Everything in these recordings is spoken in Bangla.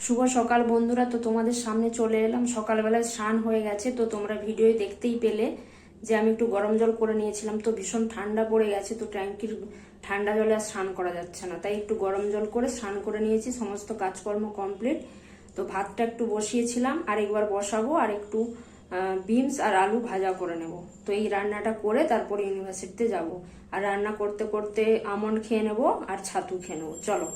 শুভ সকাল বন্ধুরা। তো তোমাদের সামনে চলে এলাম। সকালবেলায় স্নান হয়ে গেছে, তো তোমরা ভিডিও দেখতেই পেলে যে আমি একটু গরম জল করে নিয়েছিলাম। তো ভীষণ ঠান্ডা পড়ে গেছে, তো ট্যাঙ্কির ঠান্ডা জলে আর স্নান করা যাচ্ছে না, তাই একটু গরম জল করে স্নান করে নিয়েছি। সমস্ত কাজকর্ম কমপ্লিট। তো ভাতটা একটু বসিয়েছিলাম, আর একবার বসাবো, আর একটু বিনস আর আলু ভাজা করে নেব। তো এই রান্নাটা করে তারপরে ইউনিভার্সিটিতে যাব। আর রান্না করতে করতে আমন্ড খেয়ে নেব আর ছাতু খেয়ে নেবো। চলো।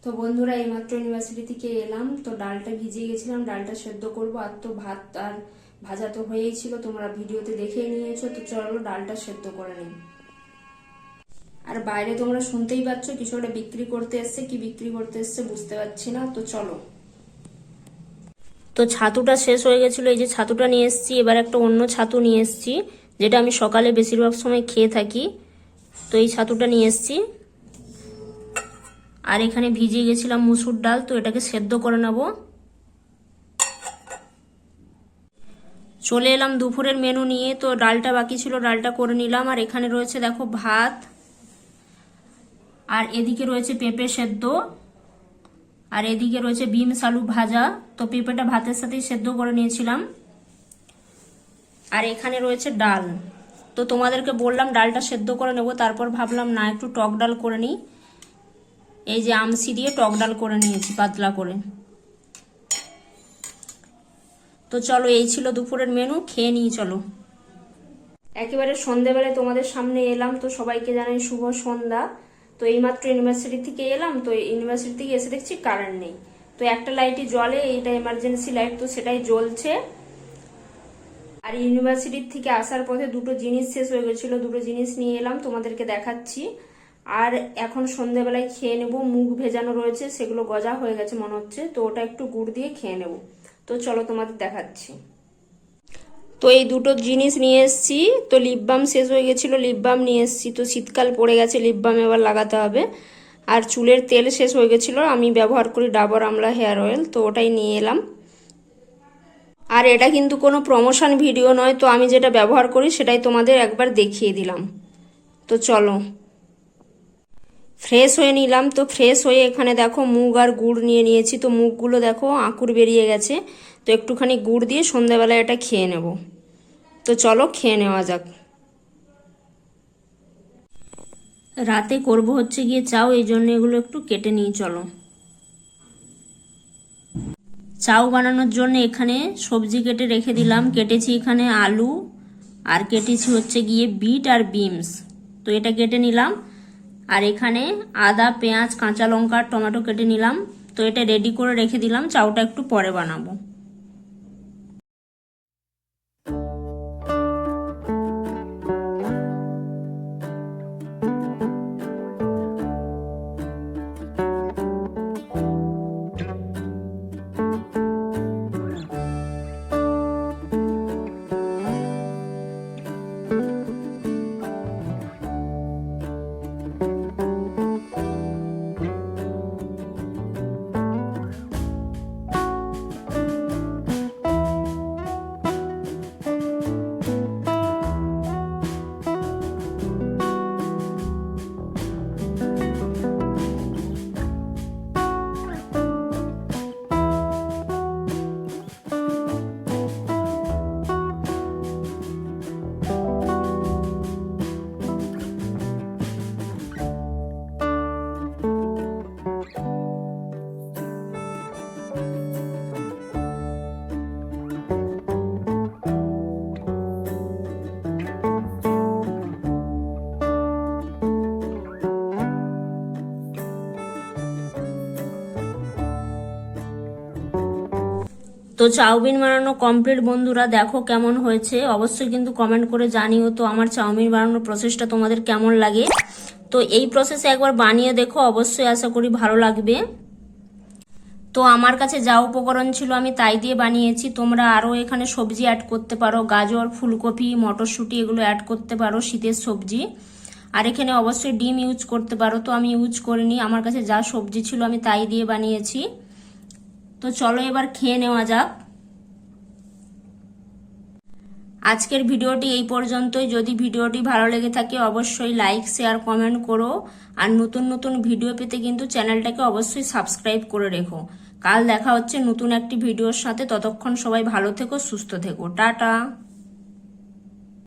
তো বন্ধুরা, এইমাত্র ইউনিভার্সিটি থেকে এলাম। তো ডালটা ভিজিয়ে গেছিলাম, ডালটা সেদ্ধ করব। আর তো ভাত আর ভাজা তো হয়েই ছিল, তোমরা ভিডিওতে দেখে নিয়েছো। তো চলো ডালটা সেদ্ধ করে নিই। আর বাইরে তোমরা শুনতেই পাচ্ছ কিছু একটা বিক্রি করতে এসছে, কি বিক্রি করতে এসছে বুঝতে পারছি না। তো চলো। তো ছাতুটা শেষ হয়ে গেছিল, এই যে ছাতুটা নিয়ে এসছি। এবার একটা অন্য ছাতু নিয়ে এসছি, যেটা আমি সকালে বেশিরভাগ সময় খেয়ে থাকি। তো এই ছাতুটা নিয়ে এসছি। আর এখানে ভিজিয়ে গেছিলাম মুসুর ডাল, তো এটাকে সেদ্ধ করে নেব। চলে এলাম দুপুরের মেনু নিয়ে। তো ডালটা বাকি ছিল, ডালটা করে নিলাম। আর এখানে রয়েছে দেখো ভাত, আর এদিকে রয়েছে পেঁপে সেদ্ধ, আর এদিকে রয়েছে বিনস আলু ভাজা। তো পেঁপেটা ভাতের সাথেই সেদ্ধ করে নিয়েছিলাম। আর এখানে রয়েছে ডাল। তো তোমাদেরকে বললাম ডালটা সেদ্ধ করে নেব, তারপর ভাবলাম না, একটু টক ডাল করে নিই। এই যে আমসি দিয়ে টক ডাল করে নিয়েছি পাতলা করে। তো চলো, এই ছিল দুপুরের মেনু, খেয়ে নিই চলো। একেবারে সন্ধেবেলায় তোমাদের সামনে এলাম। তো সবাইকে জানাই শুভ সন্ধ্যা। তো এইমাত্র ইউনিভার্সিটি থেকে এলাম। তো ইউনিভার্সিটি থেকে এসে দেখছি কারেন্ট নেই। তো একটা লাইটই জ্বলে, এটা এমার্জেন্সি লাইট, তো সেটাই জ্বলছে। আর ইউনিভার্সিটির থেকে আসার পথে দুটো জিনিস শেষ হয়ে গেছিল, দুটো জিনিস নিয়ে এলাম, তোমাদেরকে দেখাচ্ছি। আর এখন সন্ধেবেলায় খেয়ে নেব। মুগ ভেজানো রয়েছে, সেগুলো গজা হয়ে গেছে মনে হচ্ছে, তো ওটা একটু গুড় দিয়ে খেয়ে নেব। তো চলো তোমাদের দেখাচ্ছি। তো এই দুটো জিনিস নিয়ে এসছি। তো লিপ বাম শেষ হয়ে গেছিল, লিপ বাম নিয়ে এসছি। তো শীতকাল পড়ে গেছে, লিপ বাম এবার লাগাতে হবে। আর চুলের তেল শেষ হয়ে গেছিল, আমি ব্যবহার করি ডাবর আমলা হেয়ার অয়েল, তো ওটাই নিয়ে এলাম। আর এটা কিন্তু কোনো প্রমোশন ভিডিও নয়, তো আমি যেটা ব্যবহার করি সেটাই তোমাদের একবার দেখিয়ে দিলাম। তো চলো। ফ্রেশ হয়ে নিলাম। তো ফ্রেশ হয়ে এখানে দেখো মুগ আর গুড় নিয়ে নিয়েছি। তো মুগগুলো দেখো আঁকুড় বেরিয়ে গেছে, তো একটুখানি গুড় দিয়ে সন্ধ্যাবেলায় এটা খেয়ে নেব। তো চলো খেয়ে নেওয়া যাক। রাতে করব হচ্ছে গিয়ে চাও, এই জন্য এগুলো একটু কেটে নিই। চলো। চাউ বানানোর জন্য এখানে সবজি কেটে রেখে দিলাম। কেটেছি এখানে আলু, আর কেটেছি হচ্ছে গিয়ে বিট আর বিনস। তো এটা কেটে নিলাম। আর এখানে আদা, পেঁয়াজ, কাঁচা লঙ্কা, টমেটো কেটে নিলাম। তো এটা রেডি করে রেখে দিলাম, চাউটা একটু পরে বানাবো। তো চাউমিন বানানো কমপ্লিট বন্ধুরা, দেখো কেমন হয়েছে, অবশ্যই কিন্তু কমেন্ট করে জানিও তো আমার চাউমিন বানানোর প্রসেসটা তোমাদের কেমন লাগে। তো এই প্রসেসে একবার বানিয়ে দেখো, অবশ্যই আশা করি ভালো লাগবে। তো আমার কাছে যা উপকরণ ছিল আমি তাই দিয়ে বানিয়েছি। তোমরা আরও এখানে সবজি অ্যাড করতে পারো, গাজর, ফুলকপি, মটরশুঁটি এগুলো অ্যাড করতে পারো, শীতের সবজি। আর এখানে অবশ্যই ডিম ইউজ করতে পারো, তো আমি ইউজ করিনি, আমার কাছে যা সবজি ছিল আমি তাই দিয়ে বানিয়েছি। তো চলো এবার খেয়ে নেওয়া যাক। আজকের ভিডিওটি এই পর্যন্তই। যদি ভিডিওটি ভালো লেগে থাকে অবশ্যই লাইক, শেয়ার, কমেন্ট করো। আর নতুন নতুন ভিডিও পেতে কিন্তু চ্যানেলটাকে অবশ্যই সাবস্ক্রাইব করে রেখো। কাল দেখা হচ্ছে নতুন একটি ভিডিওর সাথে, ততক্ষণ সবাই ভালো থেকো, সুস্থ থেকো, টাটা।